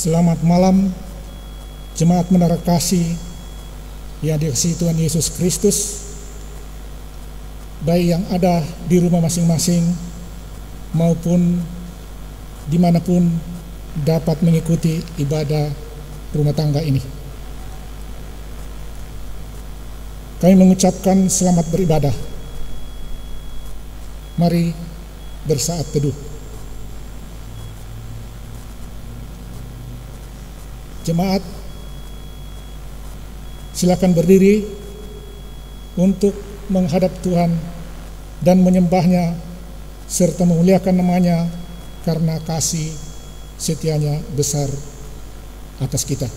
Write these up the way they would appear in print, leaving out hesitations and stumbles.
Selamat malam jemaat Menara Kasih yang dikasihi Tuhan Yesus Kristus, baik yang ada di rumah masing-masing maupun dimanapun dapat mengikuti ibadah rumah tangga ini. Kami mengucapkan selamat beribadah. Mari bersaat teduh. Jemaat, silakan berdiri untuk menghadap Tuhan dan menyembahnya serta memuliakan namanya karena kasih setianya besar atas kita.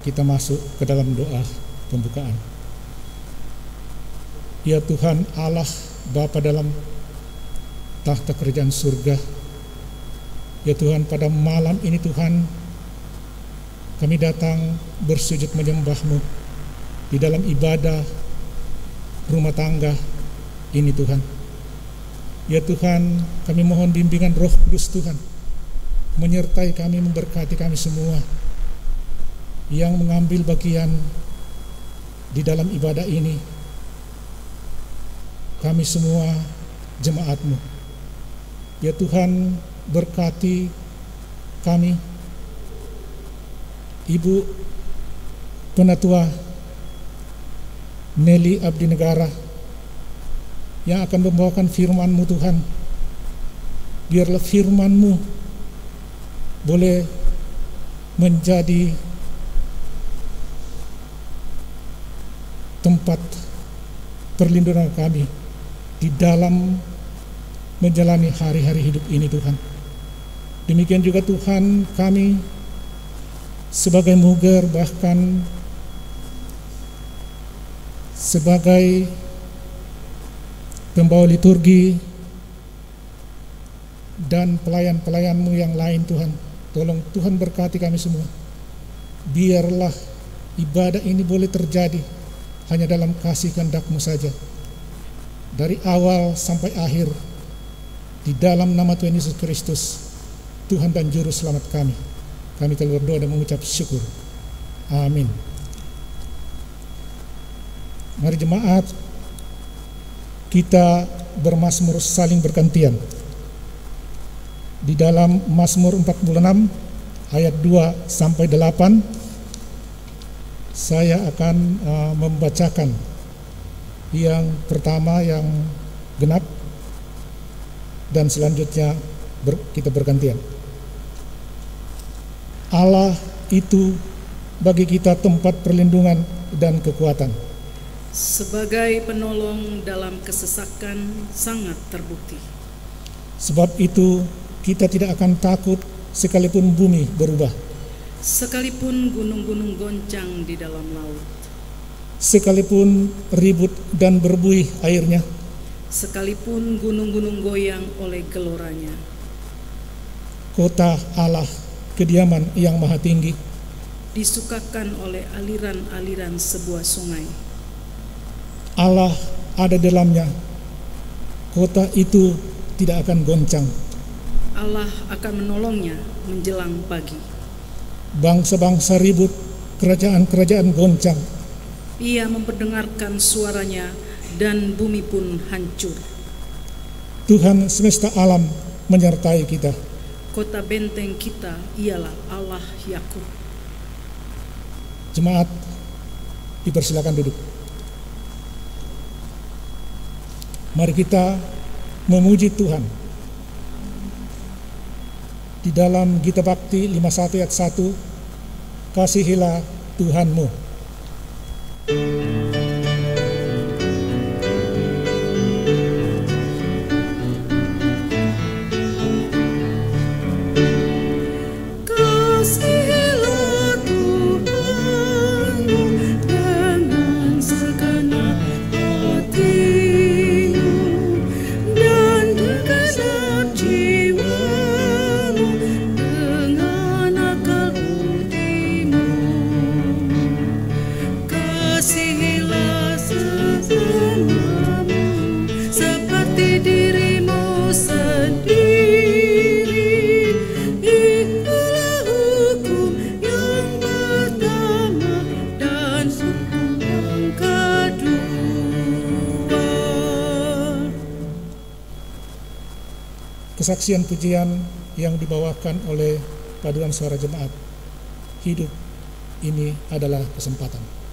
Kita masuk ke dalam doa pembukaan. Ya Tuhan Allah Bapa dalam tahta kerajaan surga, ya Tuhan, pada malam ini Tuhan kami datang bersujud menyembah-Mu di dalam ibadah rumah tangga ini Tuhan. Ya Tuhan, kami mohon bimbingan Roh Kudus Tuhan menyertai kami, memberkati kami semua yang mengambil bagian di dalam ibadah ini. Kami semua jemaat-Mu, ya Tuhan, berkati kami, Ibu Penatua Nelly Abdi Negara yang akan membawakan firman-Mu Tuhan. Biarlah firman-Mu boleh menjadi tempat perlindungan kami di dalam menjalani hari-hari hidup ini Tuhan. Demikian juga Tuhan, kami sebagai muger, bahkan sebagai pembawa liturgi dan pelayan-pelayan-Mu yang lain Tuhan, tolong Tuhan berkati kami semua. Biarlah ibadah ini boleh terjadi hanya dalam kasih kehendak-Mu saja, dari awal sampai akhir, di dalam nama Tuhan Yesus Kristus, Tuhan dan Juru Selamat kami. Kami telah berdoa dan mengucap syukur. Amin. Mari jemaat, kita bermazmur saling bergantian. Di dalam Mazmur 46 ayat 2 sampai 8, saya akan membacakan yang pertama yang genap, dan selanjutnya kita bergantian. Allah itu bagi kita tempat perlindungan dan kekuatan. Sebagai penolong dalam kesesakan sangat terbukti. Sebab itu kita tidak akan takut sekalipun bumi berubah, sekalipun gunung-gunung goncang di dalam laut, sekalipun ribut dan berbuih airnya, sekalipun gunung-gunung goyang oleh geloranya. Kota Allah, kediaman yang maha tinggi, disukakan oleh aliran-aliran sebuah sungai. Allah ada dalamnya, kota itu tidak akan goncang. Allah akan menolongnya menjelang pagi. Bangsa-bangsa ribut, kerajaan-kerajaan goncang. Ia memperdengarkan suaranya dan bumi pun hancur. Tuhan semesta alam menyertai kita. Kota benteng kita ialah Allah Yakub. Jemaat, dipersilakan duduk. Mari kita memuji Tuhan. Di dalam Gita Bakti 51 ayat 1, kasihilah Tuhanmu. Kesaksian pujian yang dibawakan oleh paduan suara jemaat. Hidup ini adalah kesempatan.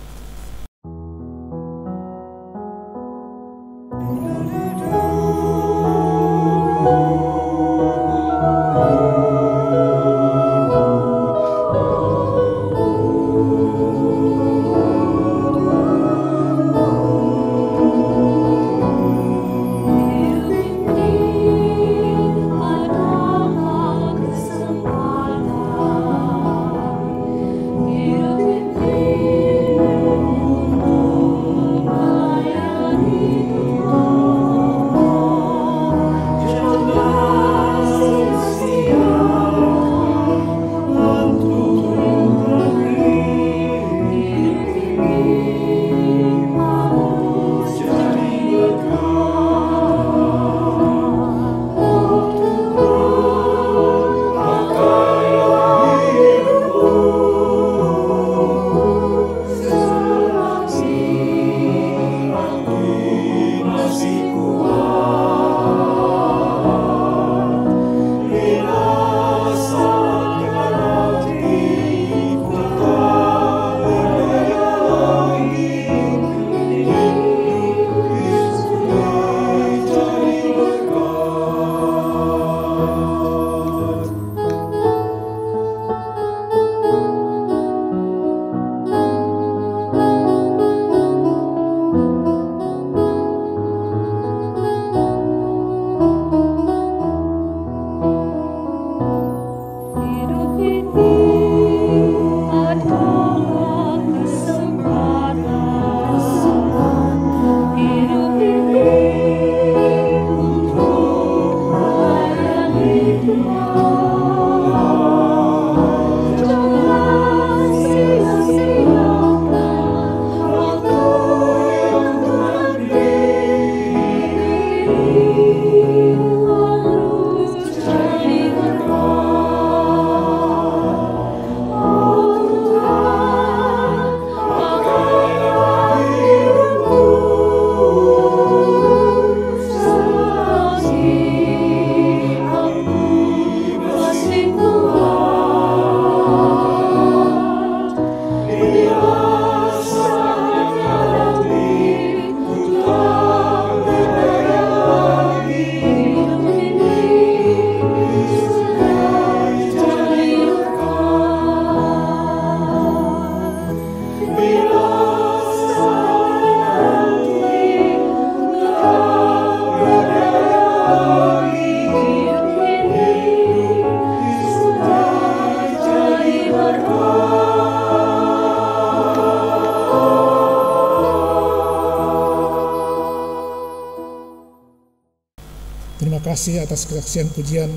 Terima kasih atas kesaksian pujian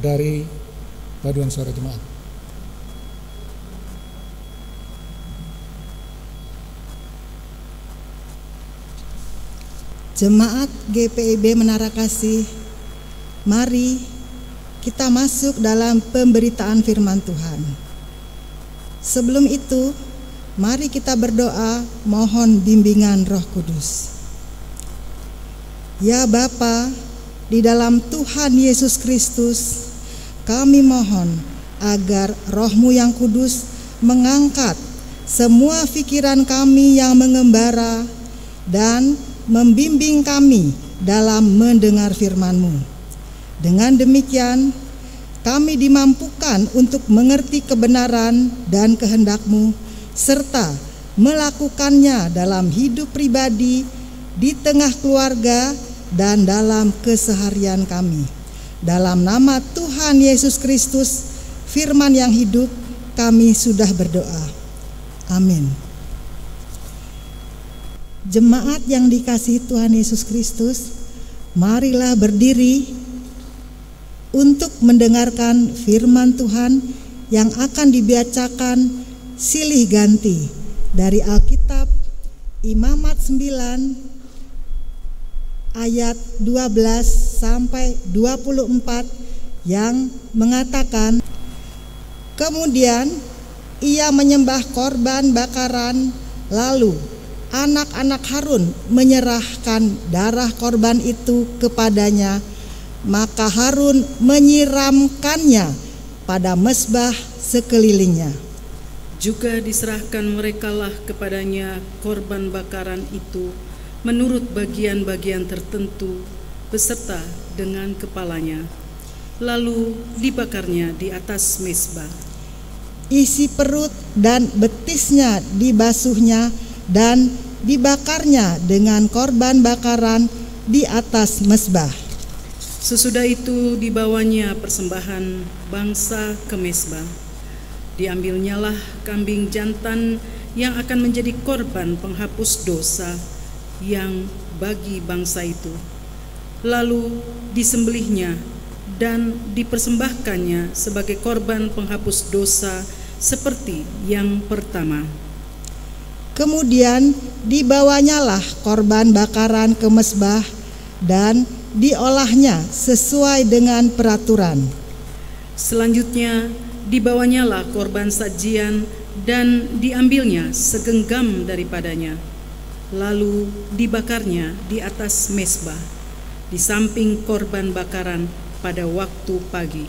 dari paduan suara jemaat. Jemaat GPIB Menara Kasih, mari kita masuk dalam pemberitaan firman Tuhan. Sebelum itu, mari kita berdoa mohon bimbingan Roh Kudus. Ya Bapa, di dalam Tuhan Yesus Kristus, kami mohon agar Roh-Mu yang kudus mengangkat semua pikiran kami yang mengembara dan membimbing kami dalam mendengar firman-Mu. Dengan demikian, kami dimampukan untuk mengerti kebenaran dan kehendak-Mu, serta melakukannya dalam hidup pribadi, di tengah keluarga, dan dalam keseharian kami. Dalam nama Tuhan Yesus Kristus, firman yang hidup, kami sudah berdoa. Amin. Jemaat yang dikasihi Tuhan Yesus Kristus, marilah berdiri untuk mendengarkan firman Tuhan yang akan dibacakan silih ganti dari Alkitab Imamat 9 ayat 12 sampai 24 yang mengatakan, kemudian ia menyembah korban bakaran, lalu anak-anak Harun menyerahkan darah korban itu kepadanya, maka Harun menyiramkannya pada mezbah sekelilingnya. Juga diserahkan merekalah kepadanya korban bakaran itu menurut bagian-bagian tertentu beserta dengan kepalanya, lalu dibakarnya di atas mezbah. Isi perut dan betisnya dibasuhnya dan dibakarnya dengan korban bakaran di atas mezbah. Sesudah itu dibawanya persembahan bangsa ke mezbah. Diambilnyalah kambing jantan yang akan menjadi korban penghapus dosa yang bagi bangsa itu. Lalu disembelihnya dan dipersembahkannya sebagai korban penghapus dosa seperti yang pertama. Kemudian dibawanyalah korban bakaran ke mezbah dan diolahnya sesuai dengan peraturan. Selanjutnya dibawanyalah korban sajian dan diambilnya segenggam daripadanya, lalu dibakarnya di atas mezbah di samping korban bakaran pada waktu pagi.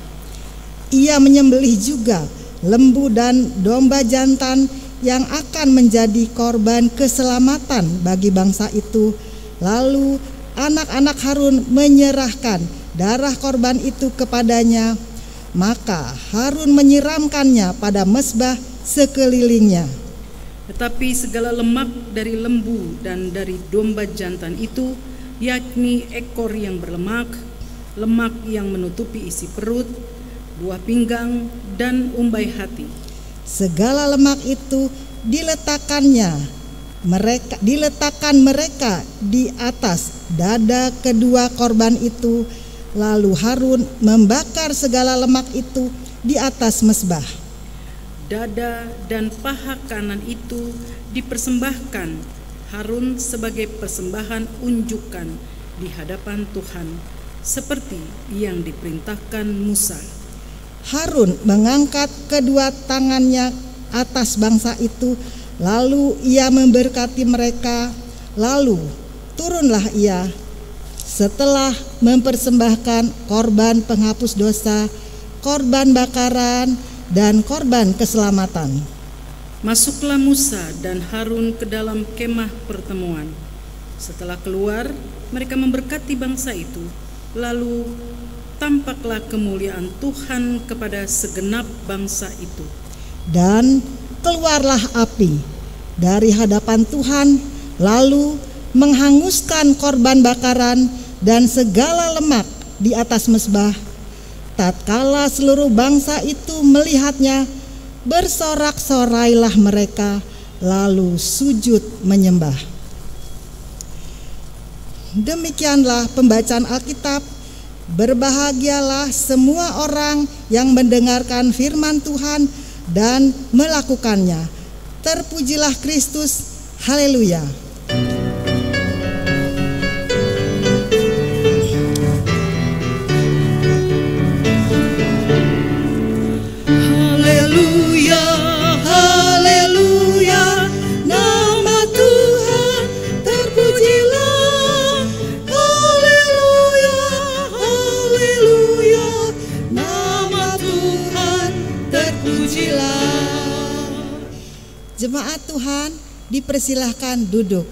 Ia menyembelih juga lembu dan domba jantan yang akan menjadi korban keselamatan bagi bangsa itu. Lalu anak-anak Harun menyerahkan darah korban itu kepadanya, maka Harun menyiramkannya pada mezbah sekelilingnya. Tetapi segala lemak dari lembu dan dari domba jantan itu, yakni ekor yang berlemak, lemak yang menutupi isi perut, buah pinggang, dan umbai hati, segala lemak itu diletakkan mereka di atas dada kedua korban itu. Lalu Harun membakar segala lemak itu di atas mezbah. Dada dan paha kanan itu dipersembahkan Harun sebagai persembahan unjukan di hadapan Tuhan, seperti yang diperintahkan Musa. Harun mengangkat kedua tangannya atas bangsa itu, lalu ia memberkati mereka. Lalu turunlah ia setelah mempersembahkan korban penghapus dosa, korban bakaran, dan korban keselamatan. Masuklah Musa dan Harun ke dalam kemah pertemuan. Setelah keluar, mereka memberkati bangsa itu. Lalu tampaklah kemuliaan Tuhan kepada segenap bangsa itu. Dan keluarlah api dari hadapan Tuhan, lalu menghanguskan korban bakaran dan segala lemak di atas mezbah. Tatkala seluruh bangsa itu melihatnya, bersorak-sorailah mereka, lalu sujud menyembah. Demikianlah pembacaan Alkitab. Berbahagialah semua orang yang mendengarkan firman Tuhan dan melakukannya. Terpujilah Kristus. Haleluya. haleluya, haleluya, nama Tuhan terpujilah. Haleluya, haleluya, nama Tuhan terpujilah. Jemaat Tuhan, dipersilahkan duduk.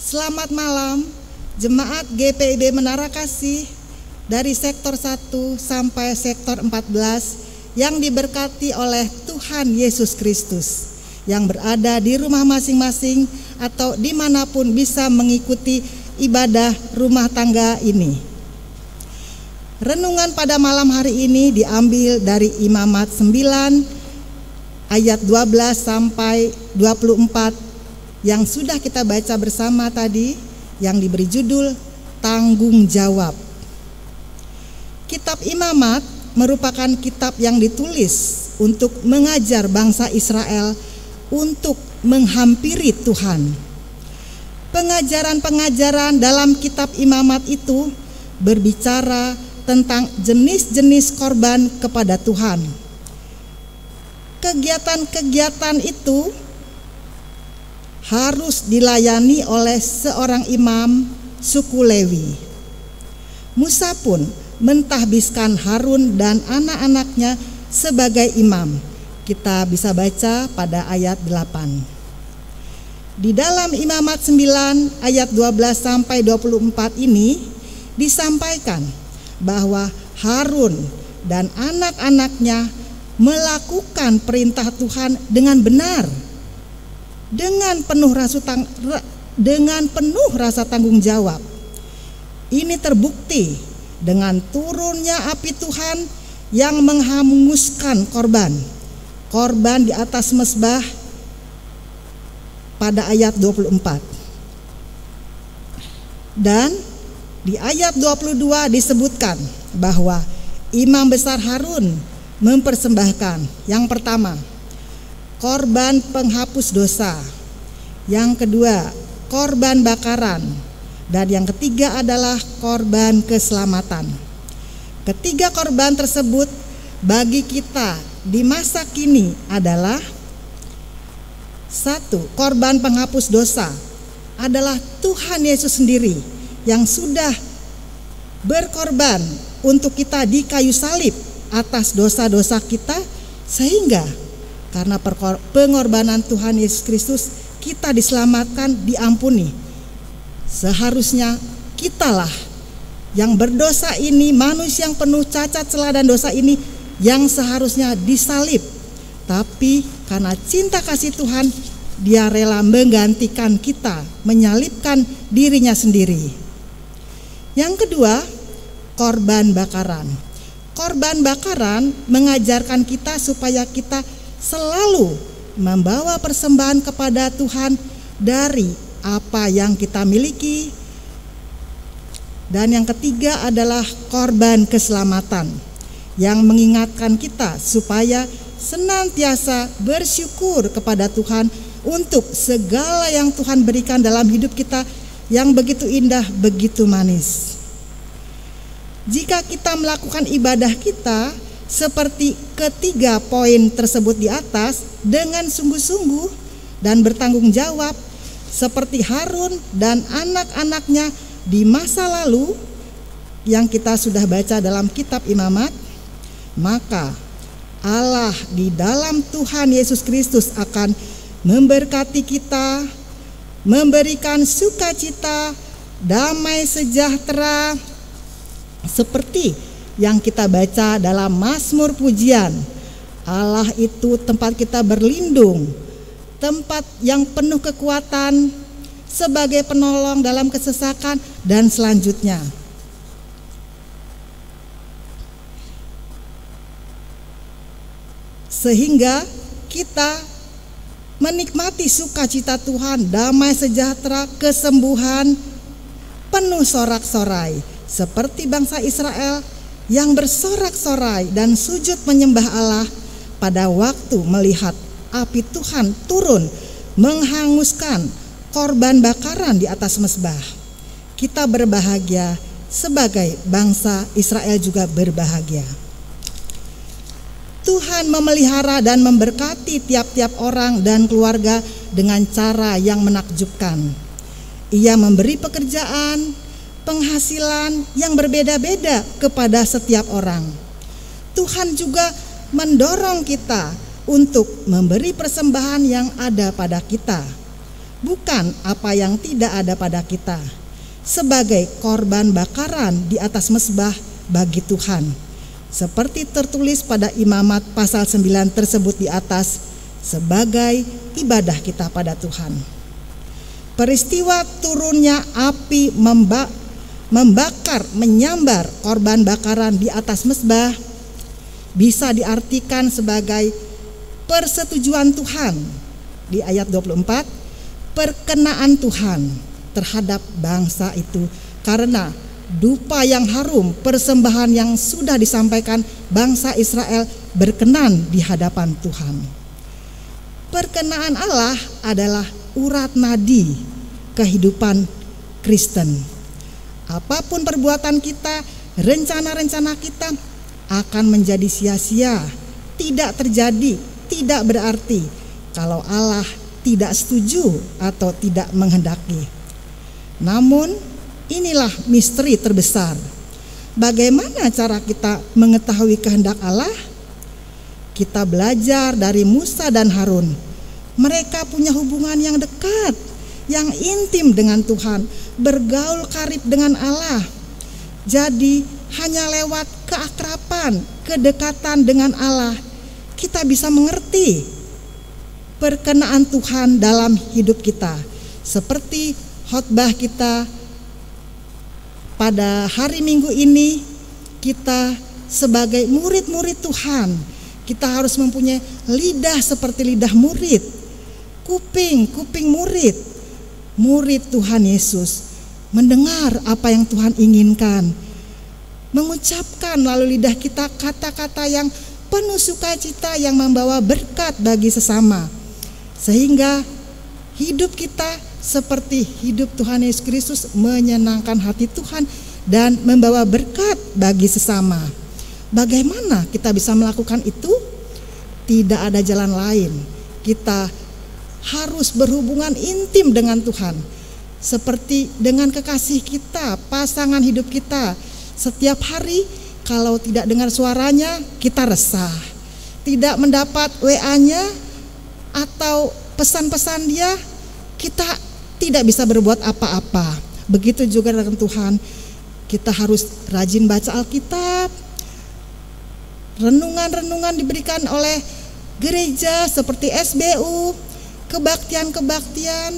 Selamat malam, jemaat GPIB Menara Kasih dari sektor 1 sampai sektor 14 yang diberkati oleh Tuhan Yesus Kristus, yang berada di rumah masing-masing atau dimanapun bisa mengikuti ibadah rumah tangga ini. Renungan pada malam hari ini diambil dari Imamat 9 ayat 12 sampai 24 yang sudah kita baca bersama tadi, yang diberi judul Tanggung Jawab. Kitab Imamat merupakan kitab yang ditulis untuk mengajar bangsa Israel untuk menghampiri Tuhan. Pengajaran-pengajaran dalam kitab Imamat itu berbicara tentang jenis-jenis korban kepada Tuhan. Kegiatan-kegiatan itu harus dilayani oleh seorang imam suku Lewi. Musa pun mentahbiskan Harun dan anak-anaknya sebagai imam. Kita bisa baca pada ayat 8. Di dalam Imamat 9 ayat 12 sampai 24 ini disampaikan bahwa Harun dan anak-anaknya melakukan perintah Tuhan dengan benar, dengan penuh rasa tanggung jawab. Ini terbukti dengan turunnya api Tuhan yang menghanguskan korban di atas mezbah pada ayat 24. Dan di ayat 22 disebutkan bahwa imam besar Harun mempersembahkan yang pertama, korban penghapus dosa, yang kedua korban bakaran, dan yang ketiga adalah korban keselamatan. Ketiga korban tersebut bagi kita di masa kini adalah: satu, korban penghapus dosa adalah Tuhan Yesus sendiri yang sudah berkorban untuk kita di kayu salib atas dosa-dosa kita, sehingga karena pengorbanan Tuhan Yesus Kristus kita diselamatkan, diampuni. Seharusnya kitalah yang berdosa ini, manusia yang penuh cacat, celah dan dosa ini, yang seharusnya disalib. Tapi karena cinta kasih Tuhan, Dia rela menggantikan kita, menyalibkan dirinya sendiri. Yang kedua, korban bakaran. Korban bakaran mengajarkan kita supaya kita selalu membawa persembahan kepada Tuhan dari apa yang kita miliki. Dan yang ketiga adalah korban keselamatan, yang mengingatkan kita supaya senantiasa bersyukur kepada Tuhan untuk segala yang Tuhan berikan dalam hidup kita, yang begitu indah, begitu manis. Jika kita melakukan ibadah kita seperti ketiga poin tersebut di atas dengan sungguh-sungguh dan bertanggung jawab seperti Harun dan anak-anaknya di masa lalu yang kita sudah baca dalam kitab Imamat, maka Allah di dalam Tuhan Yesus Kristus akan memberkati kita, memberikan sukacita, damai sejahtera, seperti yang kita baca dalam Mazmur Pujian. Allah itu tempat kita berlindung, tempat yang penuh kekuatan, sebagai penolong dalam kesesakan, dan selanjutnya. Sehingga kita menikmati sukacita Tuhan, damai sejahtera, kesembuhan, penuh sorak-sorai, seperti bangsa Israel yang bersorak-sorai dan sujud menyembah Allah pada waktu melihat api Tuhan turun menghanguskan korban bakaran di atas mezbah. Kita berbahagia, sebagai bangsa Israel juga berbahagia. Tuhan memelihara dan memberkati tiap-tiap orang dan keluarga dengan cara yang menakjubkan. Ia memberi pekerjaan, penghasilan yang berbeda-beda kepada setiap orang. Tuhan juga mendorong kita untuk memberi persembahan yang ada pada kita, bukan apa yang tidak ada pada kita, sebagai korban bakaran di atas mezbah bagi Tuhan, seperti tertulis pada Imamat pasal 9 tersebut di atas, sebagai ibadah kita pada Tuhan. Peristiwa turunnya api membakar, menyambar korban bakaran di atas mezbah bisa diartikan sebagai persetujuan Tuhan di ayat 24, perkenaan Tuhan terhadap bangsa itu karena dupa yang harum, persembahan yang sudah disampaikan bangsa Israel berkenan di hadapan Tuhan. Perkenaan Allah adalah urat nadi kehidupan Kristen. Apapun perbuatan kita, rencana-rencana kita akan menjadi sia-sia, tidak terjadi, tidak berarti kalau Allah tidak setuju atau tidak menghendaki. Namun inilah misteri terbesar. Bagaimana cara kita mengetahui kehendak Allah? Kita belajar dari Musa dan Harun. Mereka punya hubungan yang dekat, yang intim dengan Tuhan, bergaul karib dengan Allah. Jadi hanya lewat keakraban, kedekatan dengan Allah, kita bisa mengerti perkenaan Tuhan dalam hidup kita. Seperti khotbah kita pada hari Minggu ini, kita sebagai murid-murid Tuhan, kita harus mempunyai lidah seperti lidah murid, kuping murid Tuhan Yesus, mendengar apa yang Tuhan inginkan, mengucapkan melalui lidah kita kata-kata yang penuh sukacita yang membawa berkat bagi sesama, sehingga hidup kita seperti hidup Tuhan Yesus Kristus, menyenangkan hati Tuhan dan membawa berkat bagi sesama. Bagaimana kita bisa melakukan itu? Tidak ada jalan lain. Kita harus berhubungan intim dengan Tuhan, seperti dengan kekasih kita, pasangan hidup kita. Setiap hari kalau tidak dengar suaranya, kita resah. Tidak mendapat WA-nya atau pesan-pesan dia, kita tidak bisa berbuat apa-apa. Begitu juga dengan Tuhan. Kita harus rajin baca Alkitab. Renungan-renungan diberikan oleh gereja seperti SBU, kebaktian-kebaktian,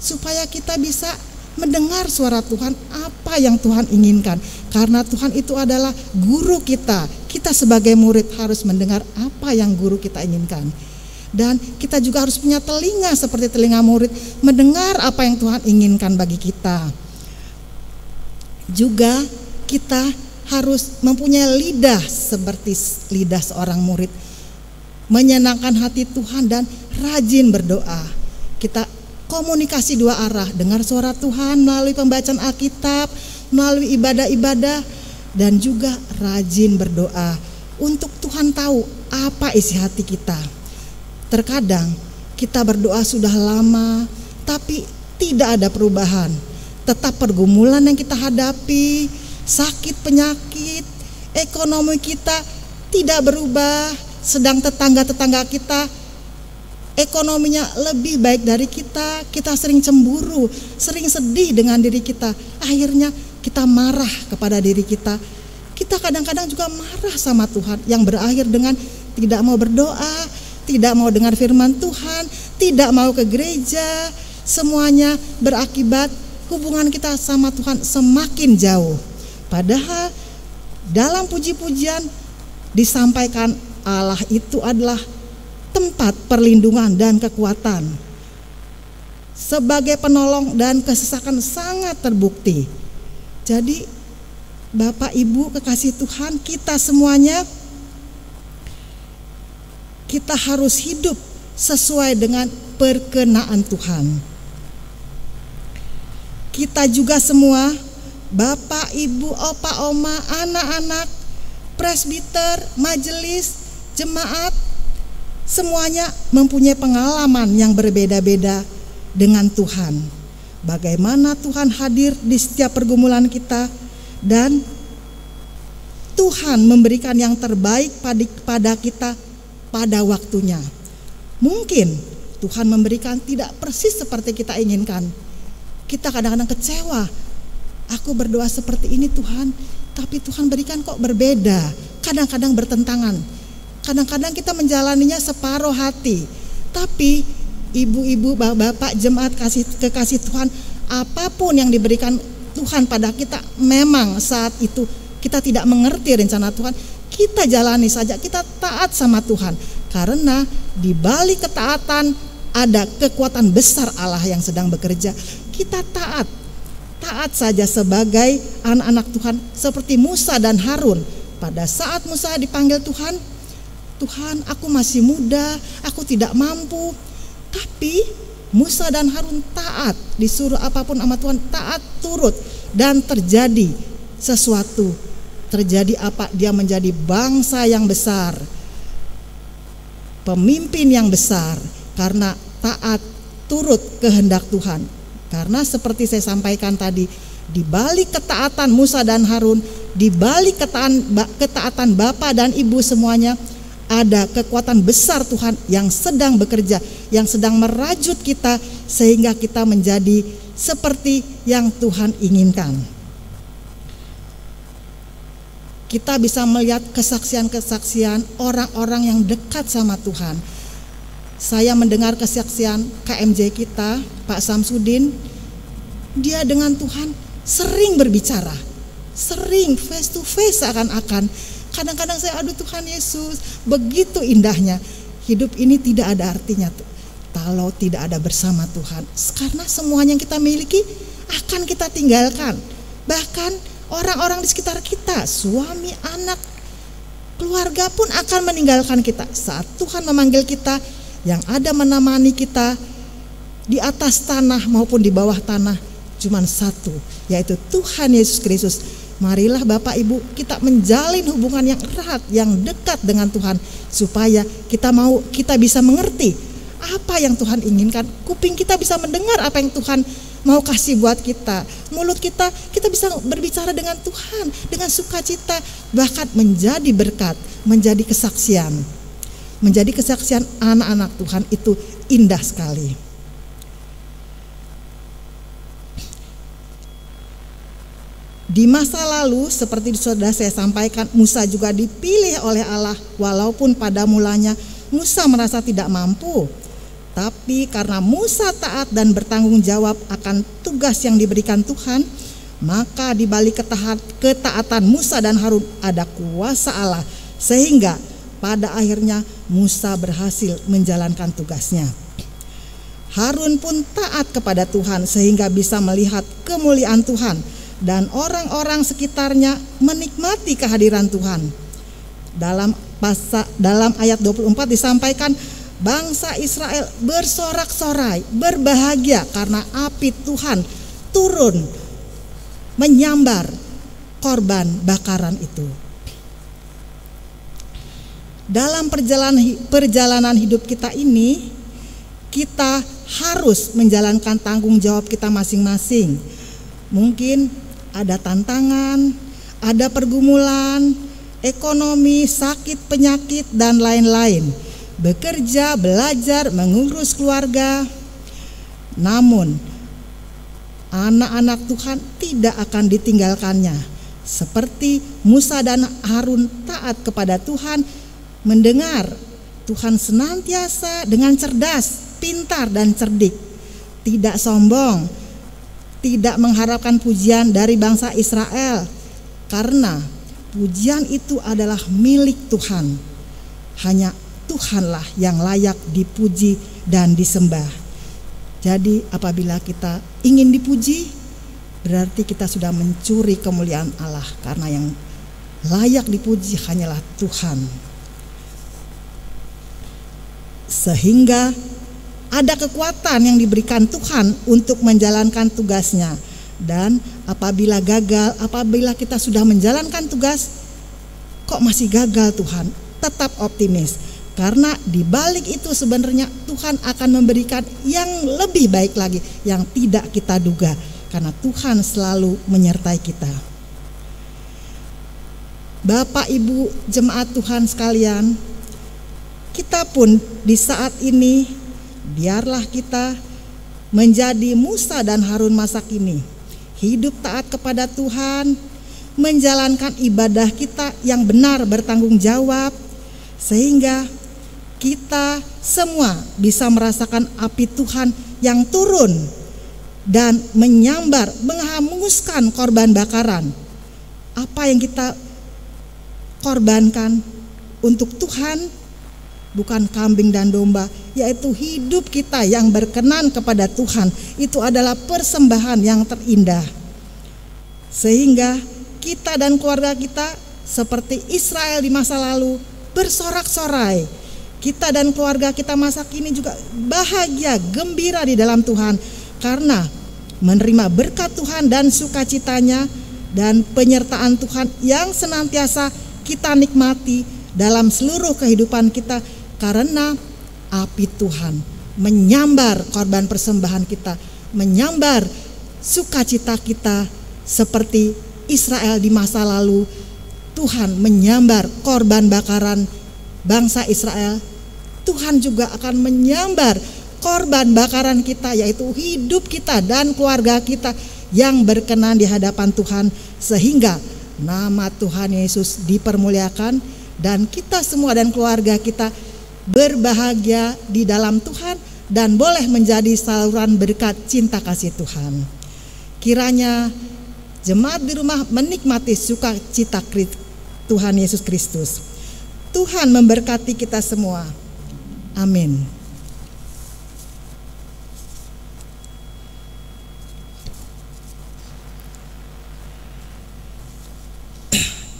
supaya kita bisa mendengar suara Tuhan, apa yang Tuhan inginkan. Karena Tuhan itu adalah guru kita. Kita sebagai murid harus mendengar apa yang guru kita inginkan. Dan kita juga harus punya telinga seperti telinga murid, mendengar apa yang Tuhan inginkan bagi kita. Juga kita harus mempunyai lidah seperti lidah seorang murid, menyenangkan hati Tuhan dan rajin berdoa. Kita komunikasi dua arah, dengar suara Tuhan melalui pembacaan Alkitab, melalui ibadah-ibadah, dan juga rajin berdoa untuk Tuhan tahu apa isi hati kita. Terkadang kita berdoa sudah lama tapi tidak ada perubahan. Tetap pergumulan yang kita hadapi, sakit, penyakit, ekonomi kita tidak berubah, sedang tetangga-tetangga kita ekonominya lebih baik dari kita. Kita sering cemburu, sering sedih dengan diri kita. Akhirnya kita marah kepada diri kita. Kita kadang-kadang juga marah sama Tuhan, yang berakhir dengan tidak mau berdoa, tidak mau dengar firman Tuhan, tidak mau ke gereja. Semuanya berakibat hubungan kita sama Tuhan semakin jauh. Padahal dalam puji-pujian disampaikan Allah itu adalah tempat perlindungan dan kekuatan. Sebagai penolong dan kesesakan sangat terbukti. Jadi Bapak Ibu kekasih Tuhan, kita semuanya, kita harus hidup sesuai dengan perkenaan Tuhan. Kita juga semua, Bapak, Ibu, Opa, Oma, anak-anak, presbiter, majelis, jemaat semuanya mempunyai pengalaman yang berbeda-beda dengan Tuhan. Bagaimana Tuhan hadir di setiap pergumulan kita, dan Tuhan memberikan yang terbaik pada kita pada waktunya. Mungkin Tuhan memberikan tidak persis seperti kita inginkan. Kita kadang-kadang kecewa. Aku berdoa seperti ini Tuhan, tapi Tuhan berikan kok berbeda. Kadang-kadang bertentangan. Kadang-kadang kita menjalaninya separuh hati. Tapi ibu-ibu, bapak, jemaat kekasih Tuhan, apapun yang diberikan Tuhan pada kita, memang saat itu kita tidak mengerti rencana Tuhan, kita jalani saja, kita taat sama Tuhan. Karena di balik ketaatan ada kekuatan besar Allah yang sedang bekerja. Kita taat saja sebagai anak-anak Tuhan, seperti Musa dan Harun. Pada saat Musa dipanggil Tuhan, Tuhan, aku masih muda, aku tidak mampu. Tapi Musa dan Harun taat, disuruh apapun sama Tuhan, taat, turut, dan terjadi sesuatu. Terjadi apa? Dia menjadi bangsa yang besar, pemimpin yang besar, karena taat, turut kehendak Tuhan. Karena seperti saya sampaikan tadi, di balik ketaatan Musa dan Harun, di balik ketaatan Bapak dan Ibu semuanya, ada kekuatan besar Tuhan yang sedang bekerja, yang sedang merajut kita sehingga kita menjadi seperti yang Tuhan inginkan. Kita bisa melihat kesaksian-kesaksian orang-orang yang dekat sama Tuhan. Saya mendengar kesaksian KMJ kita, Pak Samsudin. Dia dengan Tuhan sering berbicara, sering face to face seakan-akan. Kadang-kadang saya, aduh Tuhan Yesus, begitu indahnya. Hidup ini tidak ada artinya kalau tidak ada bersama Tuhan. Karena semuanya yang kita miliki akan kita tinggalkan. Bahkan orang-orang di sekitar kita, suami, anak, keluarga pun akan meninggalkan kita. Saat Tuhan memanggil kita, yang ada menemani kita di atas tanah maupun di bawah tanah, cuma satu, yaitu Tuhan Yesus Kristus. Marilah Bapak Ibu, kita menjalin hubungan yang erat, yang dekat dengan Tuhan, supaya kita bisa mengerti apa yang Tuhan inginkan. Kuping kita bisa mendengar apa yang Tuhan mau kasih buat kita. Mulut kita bisa berbicara dengan Tuhan dengan sukacita, bahkan menjadi berkat, menjadi kesaksian. Menjadi kesaksian anak-anak Tuhan itu indah sekali. Di masa lalu, seperti sudah saya sampaikan, Musa juga dipilih oleh Allah, walaupun pada mulanya Musa merasa tidak mampu. Tapi karena Musa taat dan bertanggung jawab akan tugas yang diberikan Tuhan, maka di balik ketaatan Musa dan Harun ada kuasa Allah, sehingga pada akhirnya Musa berhasil menjalankan tugasnya. Harun pun taat kepada Tuhan sehingga bisa melihat kemuliaan Tuhan, dan orang-orang sekitarnya menikmati kehadiran Tuhan. Dalam ayat 24 disampaikan, bangsa Israel bersorak-sorai, berbahagia karena api Tuhan turun menyambar korban bakaran itu. Dalam perjalanan hidup kita ini, kita harus menjalankan tanggung jawab kita masing-masing. Mungkin ada tantangan, ada pergumulan, ekonomi, sakit, penyakit, dan lain-lain. Bekerja, belajar, mengurus keluarga. Namun, anak-anak Tuhan tidak akan ditinggalkannya. Seperti Musa dan Harun taat kepada Tuhan, mendengar Tuhan senantiasa dengan cerdas, pintar, dan cerdik. Tidak sombong, tidak mengharapkan pujian dari bangsa Israel, karena pujian itu adalah milik Tuhan. Hanya Tuhanlah yang layak dipuji dan disembah. Jadi apabila kita ingin dipuji, berarti kita sudah mencuri kemuliaan Allah, karena yang layak dipuji hanyalah Tuhan. Sehingga ada kekuatan yang diberikan Tuhan untuk menjalankan tugasnya. Dan apabila gagal, apabila kita sudah menjalankan tugas, kok masih gagal Tuhan, tetap optimis. Karena di balik itu sebenarnya Tuhan akan memberikan yang lebih baik lagi, yang tidak kita duga. Karena Tuhan selalu menyertai kita. Bapak Ibu jemaat Tuhan sekalian, kita pun di saat ini biarlah kita menjadi Musa dan Harun masa kini. Hidup taat kepada Tuhan, menjalankan ibadah kita yang benar bertanggung jawab, sehingga kita semua bisa merasakan api Tuhan yang turun dan menyambar, menghanguskan korban bakaran. Apa yang kita korbankan untuk Tuhan bukan kambing dan domba, yaitu hidup kita yang berkenan kepada Tuhan. Itu adalah persembahan yang terindah. Sehingga kita dan keluarga kita seperti Israel di masa lalu bersorak-sorai. Kita dan keluarga kita masa kini juga bahagia, gembira di dalam Tuhan, karena menerima berkat Tuhan dan sukacitanya dan penyertaan Tuhan yang senantiasa kita nikmati dalam seluruh kehidupan kita, karena api Tuhan menyambar korban persembahan kita, menyambar sukacita kita seperti Israel di masa lalu. Tuhan menyambar korban bakaran bangsa Israel. Tuhan juga akan menyambar korban bakaran kita, yaitu hidup kita dan keluarga kita yang berkenan di hadapan Tuhan, sehingga nama Tuhan Yesus dipermuliakan dan kita semua dan keluarga kita berbahagia di dalam Tuhan dan boleh menjadi saluran berkat cinta kasih Tuhan. Kiranya jemaat di rumah menikmati sukacita Tuhan Yesus Kristus. Tuhan memberkati kita semua. Amin.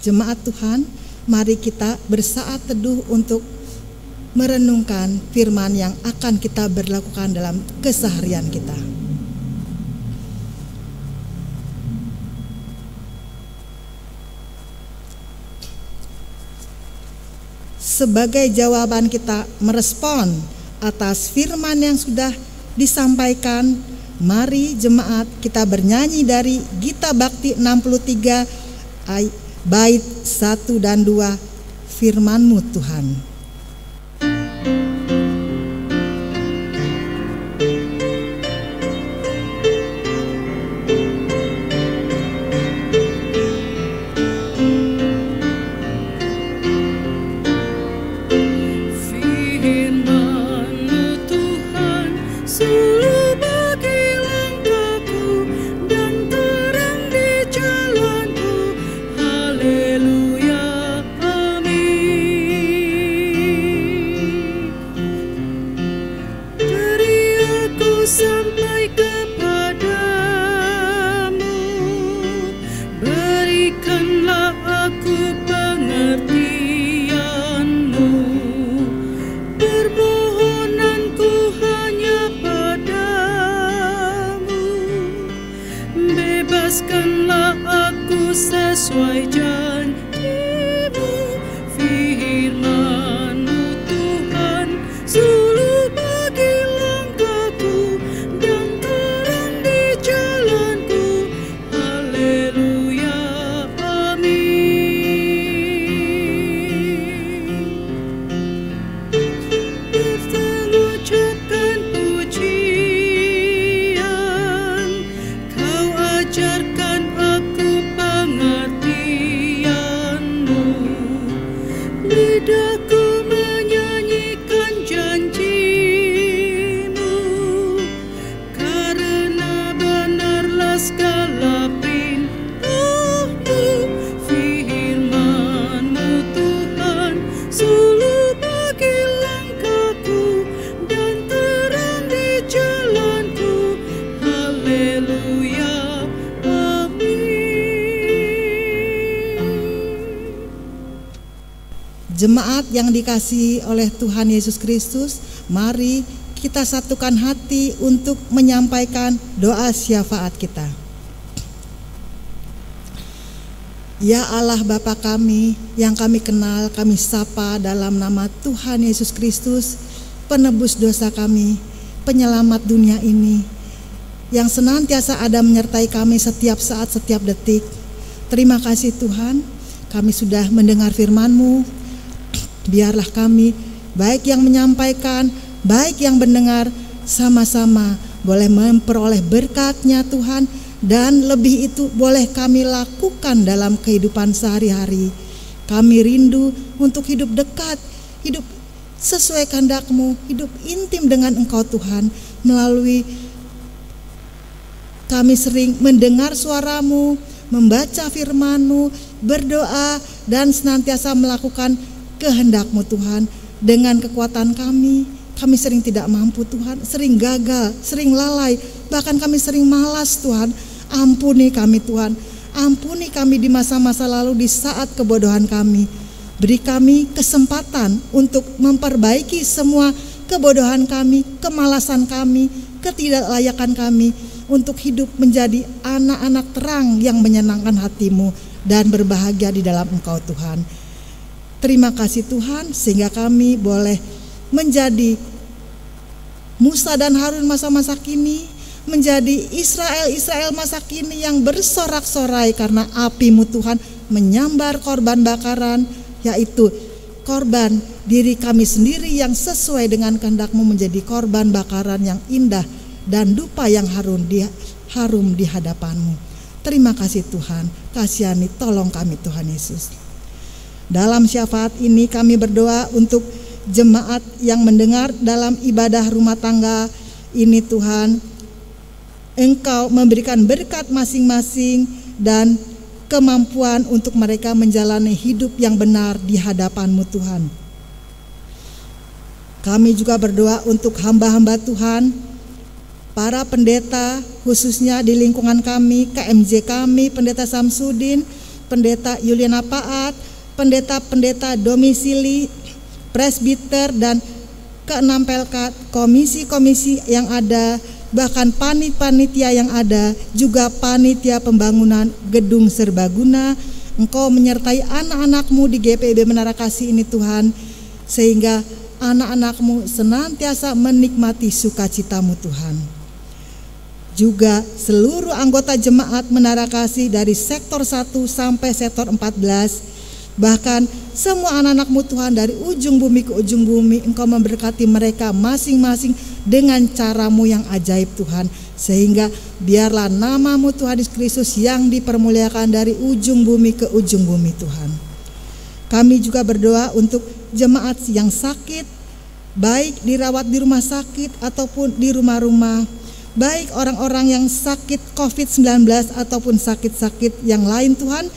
Jemaat Tuhan, mari kita bersaat teduh untuk merenungkan firman yang akan kita berlakukan dalam keseharian kita. Sebagai jawaban kita merespon atas firman yang sudah disampaikan, mari jemaat kita bernyanyi dari Gita Bakti 63 bait 1 dan 2, firman-Mu Tuhan. Bebaskanlah aku sesuai janji-Mu, firman-Mu Tuhan, suluh bagi langkahku dan terang di jalanku. Haleluya, amin. Mengucapkan pujian, Kau ajarkan aku pengertian-Mu. Lidahku menyanyikan janji-Mu, karena benarlah segala perintah-Mu. Firman-Mu Tuhan, suluh bagi langkahku dan terang di jalanku. Haleluya, Jemaat yang dikasihi oleh Tuhan Yesus Kristus, mari kita satukan hati untuk menyampaikan doa syafaat kita. Ya Allah Bapa kami yang kami kenal, kami sapa dalam nama Tuhan Yesus Kristus, penebus dosa kami, penyelamat dunia ini, yang senantiasa ada menyertai kami setiap saat, setiap detik. Terima kasih Tuhan, kami sudah mendengar firman-Mu. Biarlah kami, baik yang menyampaikan, baik yang mendengar, sama-sama boleh memperoleh berkat-Nya Tuhan. Dan lebih itu boleh kami lakukan dalam kehidupan sehari-hari. Kami rindu untuk hidup dekat, hidup sesuai kehendak-Mu, hidup intim dengan Engkau Tuhan. Melalui kami sering mendengar suara-Mu, membaca firman-Mu, berdoa, dan senantiasa melakukan kehendak-Mu Tuhan. Dengan kekuatan kami sering tidak mampu Tuhan, sering gagal, sering lalai, bahkan kami sering malas Tuhan. Ampuni kami Tuhan, ampuni kami di masa-masa lalu, di saat kebodohan kami. Beri kami kesempatan untuk memperbaiki semua kebodohan kami, kemalasan kami, ketidaklayakan kami, untuk hidup menjadi anak-anak terang yang menyenangkan hati-Mu dan berbahagia di dalam Engkau Tuhan. Terima kasih Tuhan, sehingga kami boleh menjadi Musa dan Harun masa-masa kini, menjadi Israel masa kini yang bersorak-sorai karena api-Mu Tuhan menyambar korban bakaran, yaitu korban diri kami sendiri yang sesuai dengan kehendak-Mu menjadi korban bakaran yang indah dan dupa yang harum di hadapan-Mu. Terima kasih Tuhan, kasihani tolong kami Tuhan Yesus. Dalam syafaat ini kami berdoa untuk jemaat yang mendengar dalam ibadah rumah tangga ini Tuhan. Engkau memberikan berkat masing-masing dan kemampuan untuk mereka menjalani hidup yang benar di hadapan-Mu Tuhan. Kami juga berdoa untuk hamba-hamba Tuhan, para pendeta khususnya di lingkungan kami, KMJ kami, Pendeta Samsudin, Pendeta Yuliana Paat, pendeta-pendeta domisili, presbiter dan ke-6 Pelkat, komisi-komisi yang ada, bahkan panitia yang ada, juga panitia pembangunan gedung serbaguna. Engkau menyertai anak-anak-Mu di GPIB Menara Kasih ini Tuhan, sehingga anak-anak-Mu senantiasa menikmati sukacita-Mu Tuhan. Juga seluruh anggota jemaat Menara Kasih dari sektor 1 sampai sektor 14, bahkan semua anak-anak-Mu Tuhan dari ujung bumi ke ujung bumi, Engkau memberkati mereka masing-masing dengan cara-Mu yang ajaib Tuhan, sehingga biarlah nama-Mu Tuhan Yesus Kristus yang dipermuliakan dari ujung bumi ke ujung bumi Tuhan. Kami juga berdoa untuk jemaat yang sakit, baik dirawat di rumah sakit ataupun di rumah-rumah, baik orang-orang yang sakit COVID-19 ataupun sakit-sakit yang lain Tuhan.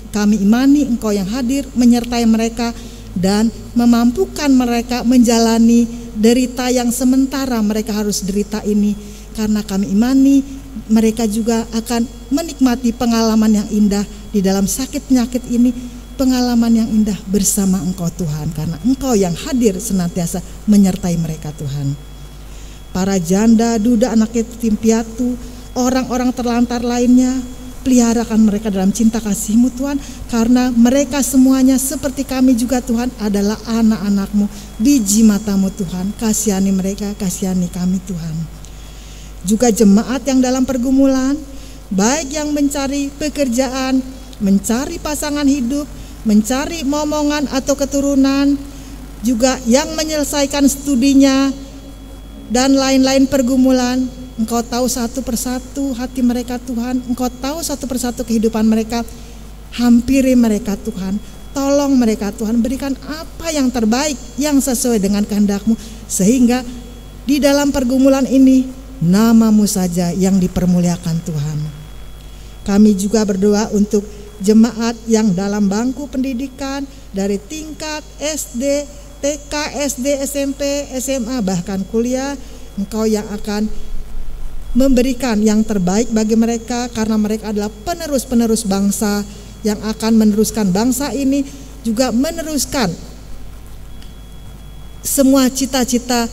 Kami imani Engkau yang hadir menyertai mereka dan memampukan mereka menjalani derita yang sementara mereka harus derita ini, karena kami imani mereka juga akan menikmati pengalaman yang indah di dalam sakit penyakit ini, pengalaman yang indah bersama Engkau Tuhan, karena Engkau yang hadir senantiasa menyertai mereka Tuhan. Para janda, duda, anak yatim piatu, orang-orang terlantar lainnya, peliharakan mereka dalam cinta kasih-Mu Tuhan, karena mereka semuanya seperti kami juga Tuhan adalah anak-anak-Mu, biji mata-Mu Tuhan. Kasihani mereka, kasihani kami Tuhan. Juga jemaat yang dalam pergumulan, baik yang mencari pekerjaan, mencari pasangan hidup, mencari momongan atau keturunan, juga yang menyelesaikan studinya dan lain-lain pergumulan. Engkau tahu satu persatu hati mereka Tuhan, Engkau tahu satu persatu kehidupan mereka. Hampiri mereka Tuhan, tolong mereka Tuhan, berikan apa yang terbaik yang sesuai dengan kehendak-Mu, sehingga di dalam pergumulan ini nama-Mu saja yang dipermuliakan Tuhan. Kami juga berdoa untuk jemaat yang dalam bangku pendidikan dari tingkat SD, TK, SD, SMP, SMA, bahkan kuliah. Engkau yang akan memberikan yang terbaik bagi mereka, karena mereka adalah penerus-penerus bangsa yang akan meneruskan bangsa ini, juga meneruskan semua cita-cita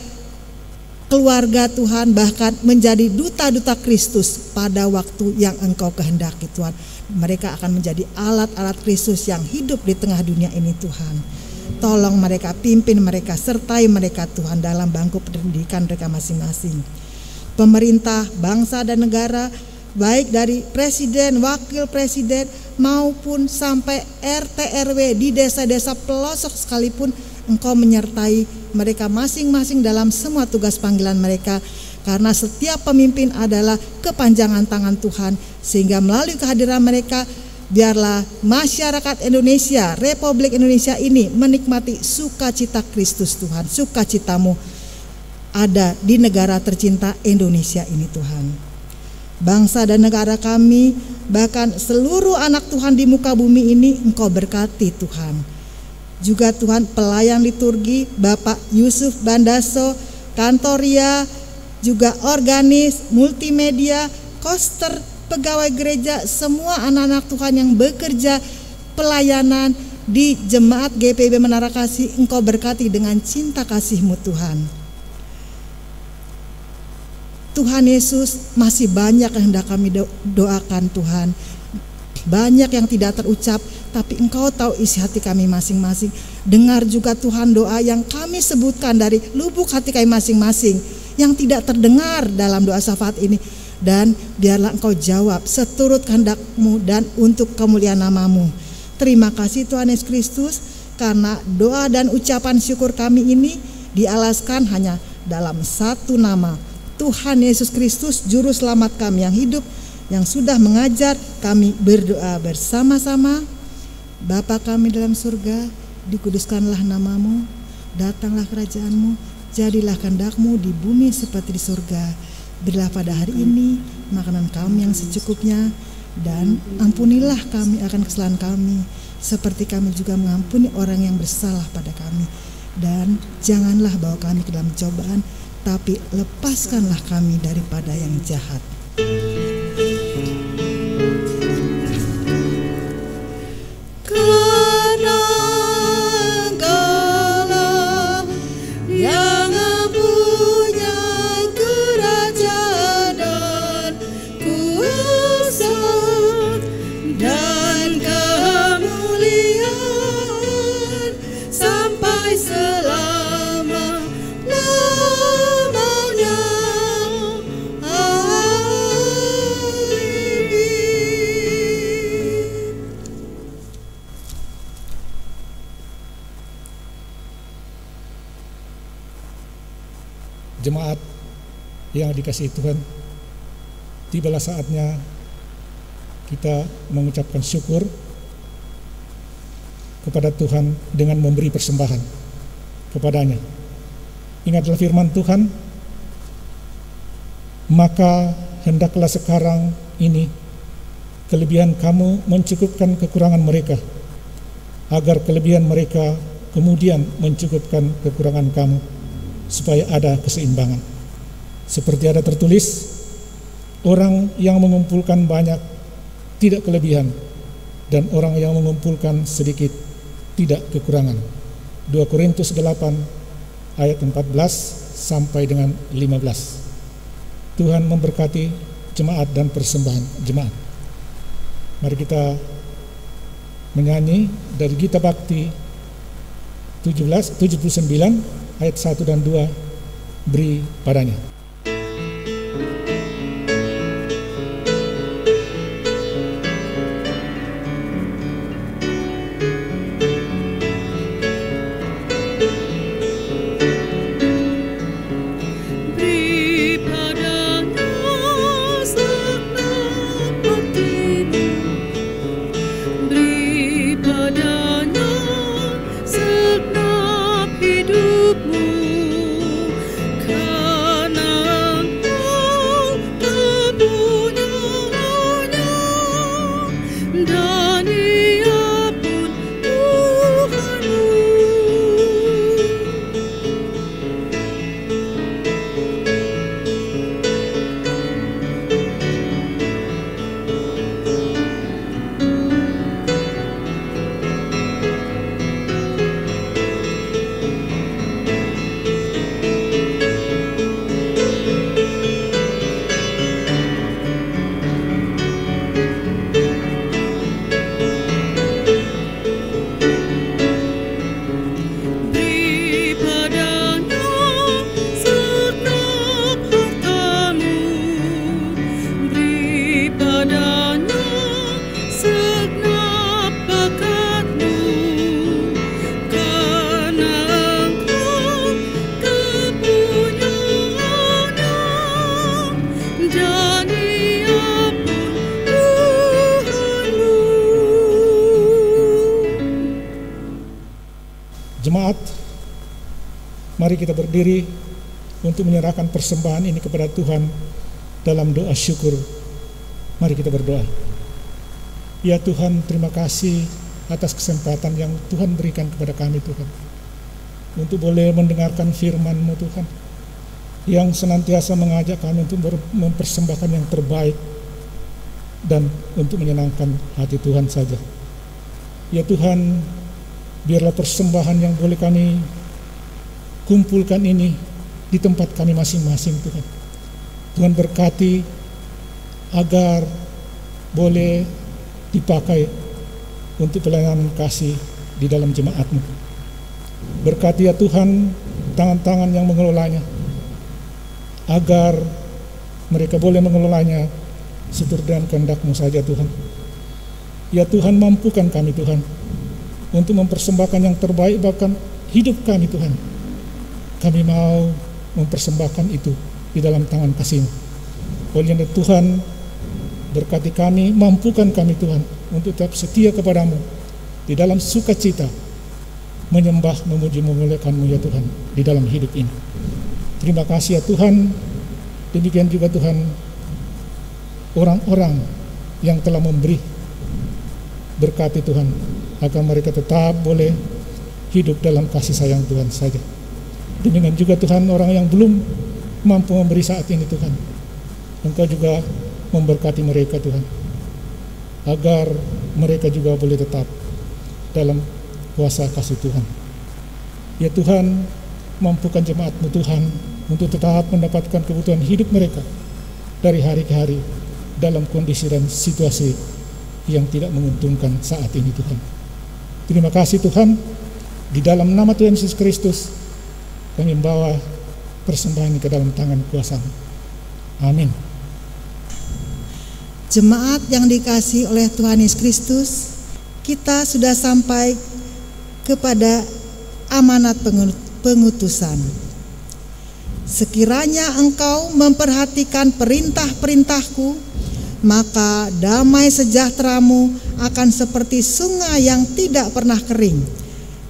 keluarga Tuhan, bahkan menjadi duta-duta Kristus pada waktu yang Engkau kehendaki Tuhan. Mereka akan menjadi alat-alat Kristus yang hidup di tengah dunia ini Tuhan. Tolong mereka, pimpin mereka, sertai mereka Tuhan dalam bangku pendidikan mereka masing-masing. Pemerintah, bangsa dan negara, baik dari presiden, wakil presiden maupun sampai RT RW di desa-desa pelosok sekalipun, Engkau menyertai mereka masing-masing dalam semua tugas panggilan mereka, karena setiap pemimpin adalah kepanjangan tangan Tuhan, sehingga melalui kehadiran mereka biarlah masyarakat Indonesia, Republik Indonesia ini menikmati sukacita Kristus Tuhan. Sukacitamu ada di negara tercinta Indonesia ini Tuhan. Bangsa dan negara kami, bahkan seluruh anak Tuhan di muka bumi ini Engkau berkati Tuhan. Juga Tuhan pelayan liturgi Bapak Yusuf Bandaso, Kantoria, juga organis, multimedia, koster, pegawai gereja, semua anak-anak Tuhan yang bekerja pelayanan di Jemaat GPIB Menara Kasih, Engkau berkati dengan cinta kasih-Mu Tuhan. Tuhan Yesus, masih banyak yang hendak kami doakan Tuhan. Banyak yang tidak terucap, tapi Engkau tahu isi hati kami masing-masing. Dengar juga Tuhan doa yang kami sebutkan dari lubuk hati kami masing-masing, yang tidak terdengar dalam doa syafaat ini. Dan biarlah Engkau jawab seturut kehendak-Mu dan untuk kemuliaan nama-Mu. Terima kasih Tuhan Yesus Kristus, karena doa dan ucapan syukur kami ini dialaskan hanya dalam satu nama, Tuhan Yesus Kristus, Juru Selamat kami yang hidup, yang sudah mengajar kami berdoa bersama-sama. Bapa kami dalam surga, dikuduskanlah nama-Mu, datanglah kerajaan-Mu, jadilah kehendak-Mu di bumi seperti di surga. Berilah pada hari ini makanan kami yang secukupnya, dan ampunilah kami akan kesalahan kami, seperti kami juga mengampuni orang yang bersalah pada kami. Dan janganlah bawa kami ke dalam cobaan, tapi lepaskanlah kami daripada yang jahat. Jemaat yang dikasihi Tuhan, tibalah saatnya kita mengucapkan syukur kepada Tuhan dengan memberi persembahan kepadanya. Ingatlah firman Tuhan, maka hendaklah sekarang ini kelebihan kamu mencukupkan kekurangan mereka, agar kelebihan mereka kemudian mencukupkan kekurangan kamu, supaya ada keseimbangan. Seperti ada tertulis, orang yang mengumpulkan banyak tidak kelebihan, dan orang yang mengumpulkan sedikit tidak kekurangan. 2 Korintus 8 ayat 14 sampai dengan 15. Tuhan memberkati jemaat dan persembahan jemaat. Mari kita menyanyi dari Gita Bakti 79 ayat 1 dan 2, beri padanya. Karena Jemaat, mari kita berdiri untuk menyerahkan persembahan ini kepada Tuhan dalam doa syukur. Mari kita berdoa. Ya Tuhan, terima kasih atas kesempatan yang Tuhan berikan kepada kami Tuhan, untuk boleh mendengarkan firman-Mu Tuhan, yang senantiasa mengajak kami untuk mempersembahkan yang terbaik dan untuk menyenangkan hati Tuhan saja. Ya Tuhan, biarlah persembahan yang boleh kami kumpulkan ini di tempat kami masing-masing Tuhan. Tuhan berkati agar boleh dipakai untuk pelayanan kasih di dalam jemaat-Mu. Berkati ya Tuhan tangan-tangan yang mengelolanya, agar mereka boleh mengelolanya seturut dengan kehendak-Mu saja Tuhan. Ya Tuhan, mampukan kami Tuhan untuk mempersembahkan yang terbaik, bahkan hidup kami Tuhan. Kami mau mempersembahkan itu di dalam tangan kasih-Mu. Oleh karena Tuhan, berkati kami, mampukan kami Tuhan untuk tetap setia kepadamu di dalam sukacita, menyembah, memuji, memuliakan-Mu ya Tuhan di dalam hidup ini. Terima kasih ya Tuhan. Demikian juga Tuhan, orang-orang yang telah memberi, berkati Tuhan agar mereka tetap boleh hidup dalam kasih sayang Tuhan saja. Demikian juga Tuhan, orang yang belum mampu memberi saat ini Tuhan, Engkau juga memberkati mereka Tuhan, agar mereka juga boleh tetap dalam kuasa kasih Tuhan. Ya Tuhan, mampukan jemaat-Mu Tuhan untuk tetap mendapatkan kebutuhan hidup mereka dari hari ke hari dalam kondisi dan situasi yang tidak menguntungkan saat ini Tuhan. Terima kasih Tuhan, di dalam nama Tuhan Yesus Kristus kami membawa persembahan ke dalam tangan kuasa-Mu. Amin. Jemaat yang dikasihi oleh Tuhan Yesus Kristus, kita sudah sampai kepada amanat pengutusan. Sekiranya engkau memperhatikan perintah-perintahku, maka damai sejahteramu akan seperti sungai yang tidak pernah kering,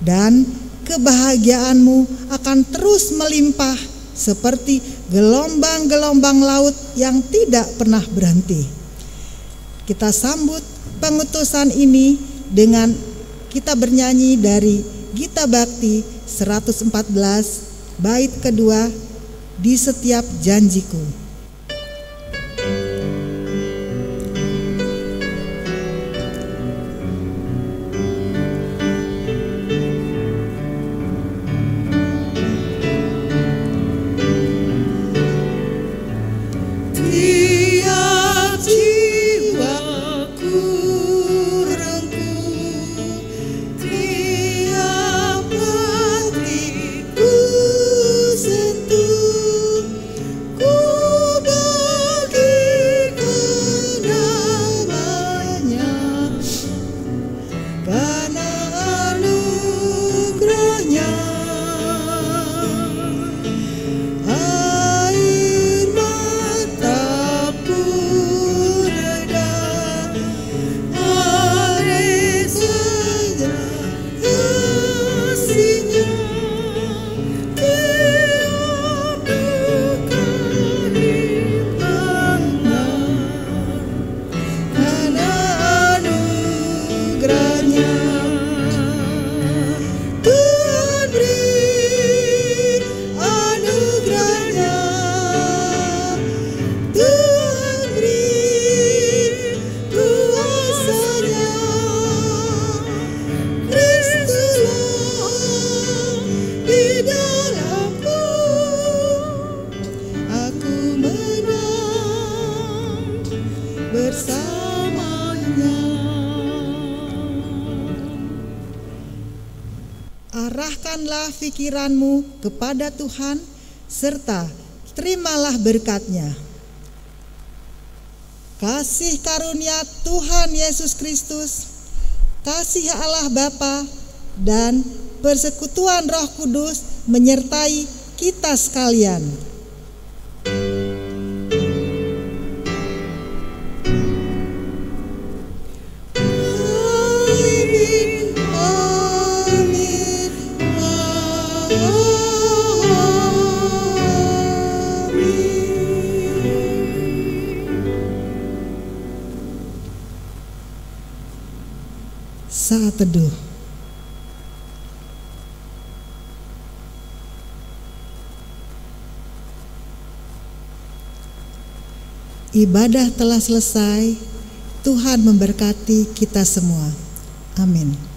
dan kebahagiaanmu akan terus melimpah seperti gelombang-gelombang laut yang tidak pernah berhenti. Kita sambut pengutusan ini dengan kita bernyanyi dari Gita Bakti 114 bait kedua, Di Setiap Janjiku. Arahkanlah pikiranmu kepada Tuhan, serta terimalah berkat-Nya. Kasih karunia Tuhan Yesus Kristus, kasih Allah Bapa, dan persekutuan Roh Kudus menyertai kita sekalian. Amin, amin, saat teduh. Ibadah telah selesai. Tuhan memberkati kita semua. Amin.